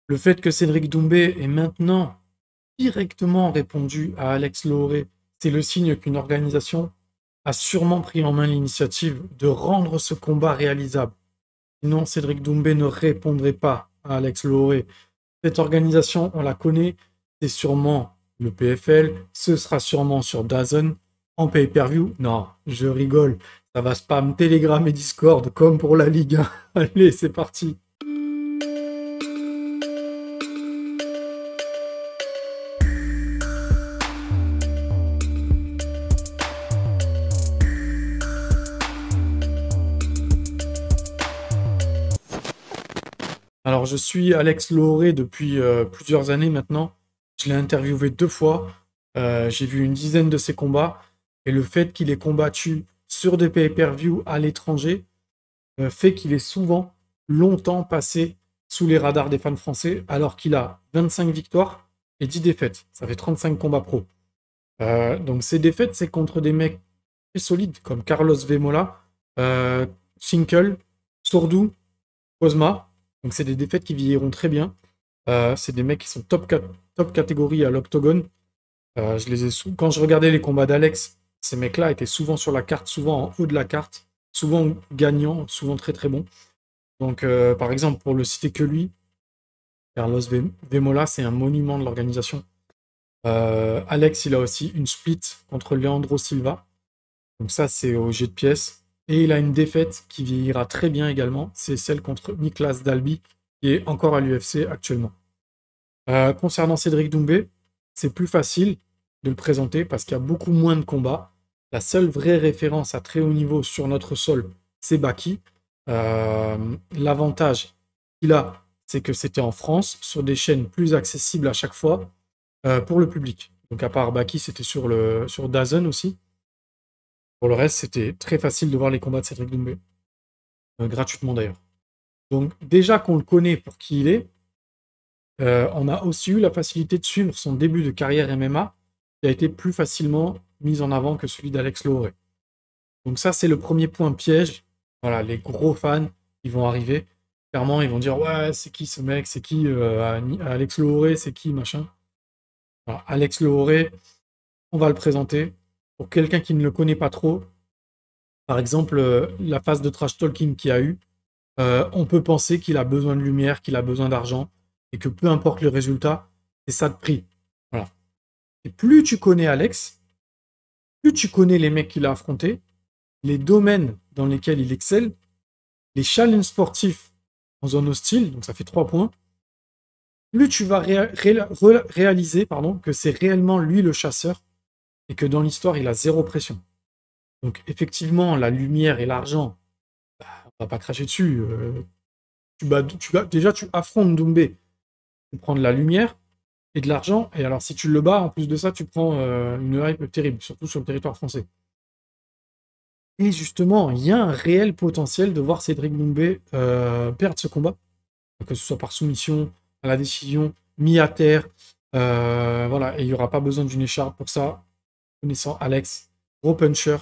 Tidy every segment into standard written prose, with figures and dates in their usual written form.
Le fait que Cédric Doumbé ait maintenant directement répondu à Alex Looré, c'est le signe qu'une organisation a sûrement pris en main l'initiative de rendre ce combat réalisable. Sinon, Cédric Doumbé ne répondrait pas à Alex Looré. Cette organisation, on la connaît, c'est sûrement le PFL, ce sera sûrement sur DAZN en pay-per-view. Non, je rigole, ça va spam Telegram et Discord comme pour la Ligue 1. Allez, c'est parti. Alors, je suis Alex Looré depuis plusieurs années maintenant. Je l'ai interviewé 2 fois. J'ai vu une dizaine de ses combats. Et le fait qu'il ait combattu sur des pay-per-view à l'étranger fait qu'il est souvent longtemps passé sous les radars des fans français, alors qu'il a 25 victoires et 10 défaites. Ça fait 35 combats pro. Donc, ces défaites, c'est contre des mecs très solides comme Carlos Vemola, Sinkel, Sourdou, Cosma. Donc c'est des défaites qui vieilliront très bien. C'est des mecs qui sont top catégorie à l'octogone. Quand je regardais les combats d'Alex, ces mecs-là étaient souvent sur la carte, souvent en haut de la carte, souvent gagnants, souvent très très bons. Donc par exemple, pour le citer que lui, Carlos Vemola, c'est un monument de l'organisation. Alex, il a aussi une split contre Leandro Silva. Donc ça, c'est au jet de pièces. Et il a une défaite qui vieillira très bien également. C'est celle contre Niklas Dalby, qui est encore à l'UFC actuellement. Concernant Cédric Doumbé, c'est plus facile de le présenter parce qu'il y a beaucoup moins de combats. La seule vraie référence à très haut niveau sur notre sol, c'est Baki. L'avantage qu'il a, c'est que c'était en France, sur des chaînes plus accessibles à chaque fois pour le public. Donc à part Baki, c'était sur DAZN aussi. Pour le reste, c'était très facile de voir les combats de Cédric Doumbé. Gratuitement d'ailleurs. Donc déjà qu'on le connaît pour qui il est, on a aussi eu la facilité de suivre son début de carrière MMA, qui a été plus facilement mis en avant que celui d'Alex Looré. Donc ça, c'est le premier point piège. Voilà, les gros fans, ils vont arriver. Clairement, ils vont dire, ouais, c'est qui ce mec? C'est qui Alex Looré? C'est qui machin? Alors, Alex Looré, on va le présenter. Pour quelqu'un qui ne le connaît pas trop, par exemple, la phase de trash talking qu'il a eu, on peut penser qu'il a besoin de lumière, qu'il a besoin d'argent, et que peu importe le résultat, c'est ça de prix. Voilà. Et plus tu connais Alex, plus tu connais les mecs qu'il a affrontés, les domaines dans lesquels il excelle, les challenges sportifs en zone hostile, donc ça fait 3 points, plus tu vas réaliser que c'est réellement lui le chasseur, et que dans l'histoire, il a zéro pression. Donc effectivement, la lumière et l'argent, on va pas cracher dessus. Déjà, tu affrontes Doumbé. Tu prends de la lumière et de l'argent. Et alors, si tu le bats, en plus de ça, tu prends une hype terrible, surtout sur le territoire français. Et justement, il y a un réel potentiel de voir Cédric Doumbé perdre ce combat, que ce soit par soumission, à la décision, mis à terre. Voilà, et il n'y aura pas besoin d'une écharpe pour ça. Connaissant Alex, gros puncher.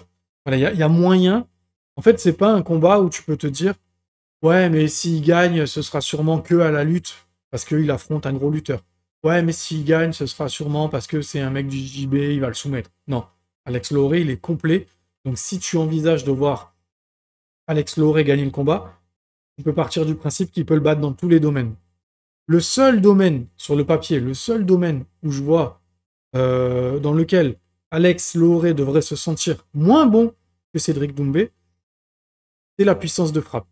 Voilà, il y a moyen. En fait, c'est pas un combat où tu peux te dire ouais, mais s'il gagne, ce sera sûrement que à la lutte, parce qu'il affronte un gros lutteur. Ouais, mais s'il gagne, ce sera sûrement parce que c'est un mec du JB, il va le soumettre. Non, Alex Looré, il est complet. Donc si tu envisages de voir Alex Looré gagner le combat, tu peux partir du principe qu'il peut le battre dans tous les domaines. Le seul domaine, sur le papier, le seul domaine où je vois dans lequel Alex Looré devrait se sentir moins bon que Cédric Doumbé, c'est la puissance de frappe.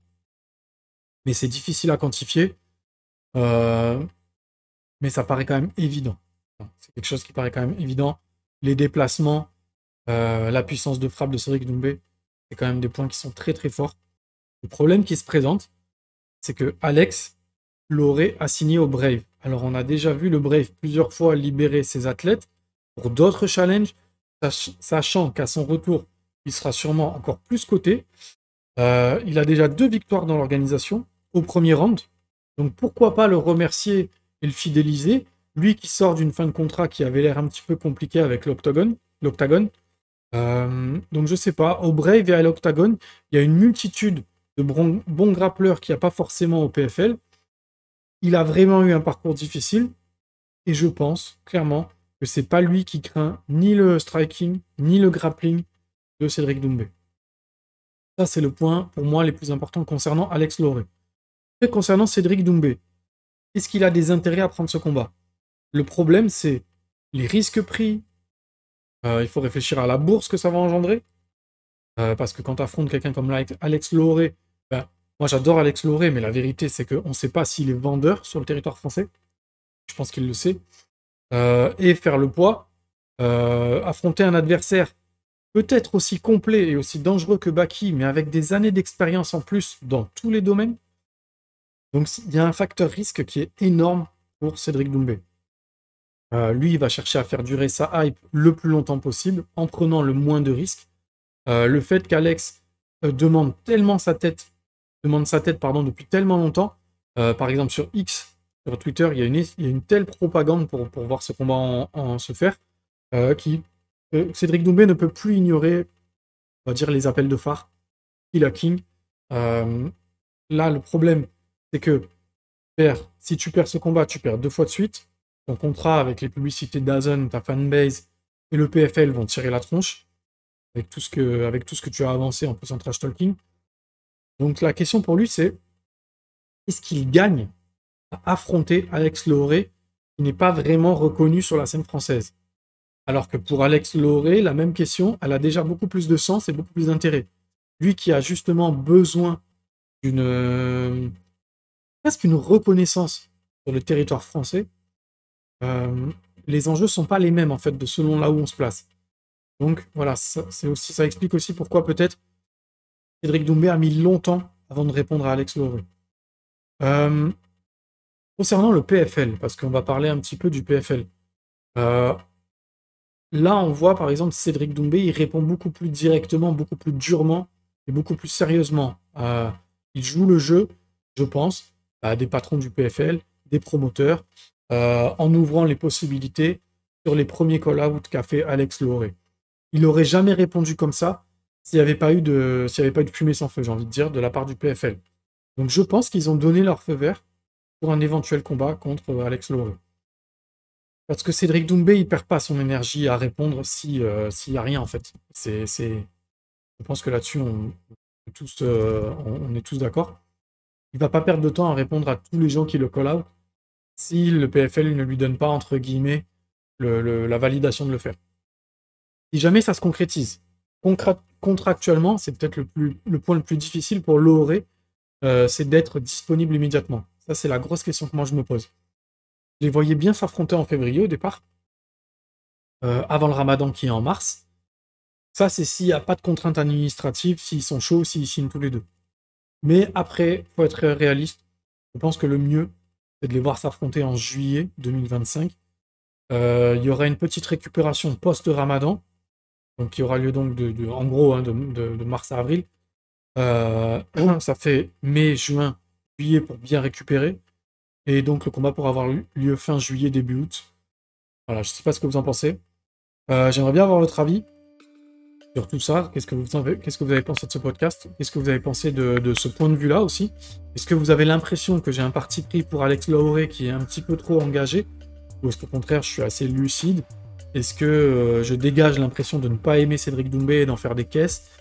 Mais c'est difficile à quantifier. Mais ça paraît quand même évident. C'est quelque chose qui paraît quand même évident. Les déplacements, la puissance de frappe de Cédric Doumbé, c'est quand même des points qui sont très très forts. Le problème qui se présente, c'est que Alex l'aurait assigné au Brave. Alors on a déjà vu le Brave plusieurs fois libérer ses athlètes pour d'autres challenges, sachant qu'à son retour, il sera sûrement encore plus coté. Il a déjà 2 victoires dans l'organisation au premier round. Donc pourquoi pas le remercier et le fidéliser, lui qui sort d'une fin de contrat qui avait l'air un petit peu compliquée avec l'Octogone. Donc je sais pas, au Brave et à l'Octogone, il y a une multitude de bons grappleurs qu'il n'y a pas forcément au PFL. il a vraiment eu un parcours difficile. Et je pense, clairement, que c'est pas lui qui craint ni le striking, ni le grappling de Cédric Doumbé. Ça, c'est le point, pour moi, les plus importants concernant Alex Lauré. Et concernant Cédric Doumbé, est-ce qu'il a des intérêts à prendre ce combat? Le problème, c'est les risques pris. Il faut réfléchir à la bourse que ça va engendrer. Parce que quand tu affrontes quelqu'un comme Alex Lauré, ben, moi j'adore Alex Lauré, mais la vérité, c'est qu'on ne sait pas s'il est vendeur sur le territoire français. Je pense qu'il le sait. Et faire le poids, affronter un adversaire peut-être aussi complet et aussi dangereux que Baki, mais avec des années d'expérience en plus dans tous les domaines. Donc il y a un facteur risque qui est énorme pour Cédric Doumbé. Lui, il va chercher à faire durer sa hype le plus longtemps possible, en prenant le moins de risques. Le fait qu'Alex demande sa tête depuis tellement longtemps, par exemple sur X, sur Twitter, il y a une telle propagande pour voir ce combat en se faire, Cédric Doumbé ne peut plus ignorer, on va dire, les appels de phare. Kill a King. Là, le problème, c'est que si tu perds ce combat, tu perds 2 fois de suite. Ton contrat avec les publicités DAZN, ta fanbase et le PFL vont tirer la tronche avec tout ce que tu as avancé en plus en trash talking. Donc la question pour lui, c'est est-ce qu'il gagne à affronter Alex Lauré, qui n'est pas vraiment reconnu sur la scène française? Alors que pour Alex Lauré, la même question, elle a déjà beaucoup plus de sens et beaucoup plus d'intérêt. Lui qui a justement besoin presque une reconnaissance sur le territoire français, les enjeux ne sont pas les mêmes en fait selon là où on se place. Donc voilà, ça explique aussi pourquoi peut-être Cédric Doumbé a mis longtemps avant de répondre à Alex Lauré. Concernant le PFL, parce qu'on va parler un petit peu du PFL. Là, on voit par exemple Cédric Doumbé, il répond beaucoup plus directement, beaucoup plus durement et beaucoup plus sérieusement. Il joue le jeu, je pense, à des patrons du PFL, des promoteurs, en ouvrant les possibilités sur les premiers call-out qu'a fait Alex Lauré. Il n'aurait jamais répondu comme ça s'il n'y avait pas eu de fumée sans feu, j'ai envie de dire, de la part du PFL. Donc je pense qu'ils ont donné leur feu vert pour un éventuel combat contre Alex Lauré. Parce que Cédric Doumbé, il perd pas son énergie à répondre s'il n'y a rien, en fait. Je pense que là-dessus, on est tous d'accord. Il va pas perdre de temps à répondre à tous les gens qui le call-out si le PFL ne lui donne pas, entre guillemets, la validation de le faire. Si jamais ça se concrétise, contractuellement, c'est peut-être le point le plus difficile pour Lauré, c'est d'être disponible immédiatement. Ça, c'est la grosse question que moi je me pose. Je les voyais bien s'affronter en février au départ, avant le Ramadan qui est en mars. Ça, c'est s'il n'y a pas de contraintes administratives, s'ils sont chauds, s'ils signent tous les deux. Mais après, il faut être réaliste. Je pense que le mieux, c'est de les voir s'affronter en juillet 2025. Il y aura une petite récupération post-Ramadan, donc qui aura lieu donc en gros de mars à avril. Ça fait mai, juin, juillet pour bien récupérer. Et donc le combat pourra avoir lieu fin juillet, début août. Voilà, je ne sais pas ce que vous en pensez. J'aimerais bien avoir votre avis sur tout ça. Qu'est-ce que vous avez pensé de ce podcast? Qu'est-ce que vous avez pensé de ce point de vue-là aussi? Est-ce que vous avez l'impression que j'ai un parti pris pour Alex Lauré qui est un petit peu trop engagé? Ou est-ce qu'au contraire, je suis assez lucide? Est-ce que je dégage l'impression de ne pas aimer Cédric Doumbé et d'en faire des caisses?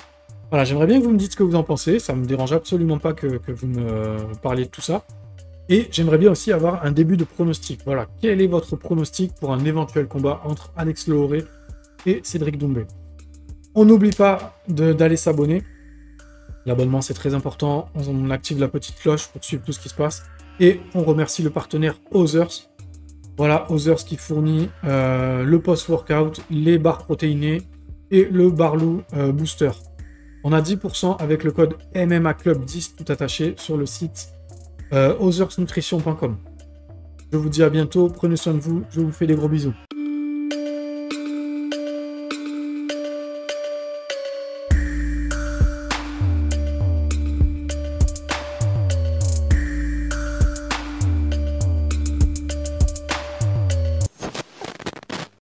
Voilà, j'aimerais bien que vous me dites ce que vous en pensez. Ça me dérange absolument pas que vous me parliez de tout ça. Et j'aimerais bien aussi avoir un début de pronostic. Voilà, quel est votre pronostic pour un éventuel combat entre Alex Lauré et Cédric Doumbé? On n'oublie pas d'aller s'abonner. L'abonnement, c'est très important. On active la petite cloche pour suivre tout ce qui se passe. Et on remercie le partenaire Others. Voilà, Others qui fournit le post-workout, les barres protéinées et le Barlou Booster. On a 10% avec le code MMAClub10 tout attaché sur le site othersnutrition.com. Je vous dis à bientôt, prenez soin de vous, je vous fais des gros bisous.